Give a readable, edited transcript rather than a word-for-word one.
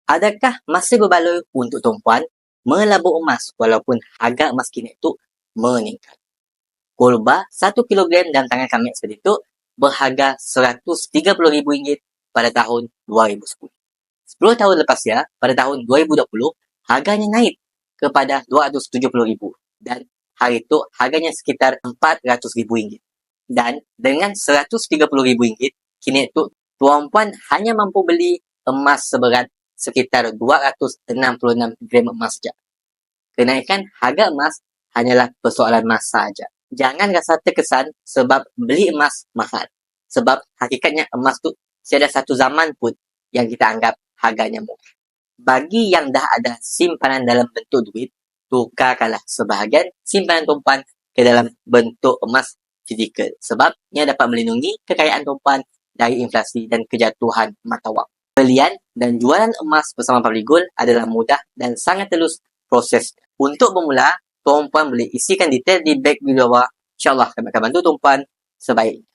Adakah masih berbaloi untuk tuan-puan melabur emas walaupun harga emas kini itu meningkat? Kulba 1 kilogram dalam tangan kami seperti itu berharga RM130,000 pada tahun 2010. 10 tahun lepasnya, pada tahun 2020, harganya naik kepada RM270,000 dan hari itu harganya sekitar RM400,000. Dan dengan RM130,000, kini itu tuan-puan hanya mampu beli emas seberat sekitar 266 gram emas saja. Kenaikan harga emas hanyalah persoalan masa saja. Jangan rasa terkesan sebab beli emas mahal. Sebab hakikatnya emas tu tiada satu zaman pun yang kita anggap harganya murah. Bagi yang dah ada simpanan dalam bentuk duit, tukarkanlah sebahagian simpanan tuan-puan ke dalam bentuk emas fizikal. Sebab ia dapat melindungi kekayaan tuan-puan dari inflasi dan kejatuhan mata wang. Belian dan jualan emas bersama Public Gold adalah mudah dan sangat telus proses. Untuk bermula, tuan-puan boleh isikan detail di beg di bawah. InsyaAllah kami akan bantu tuan-puan sebaiknya.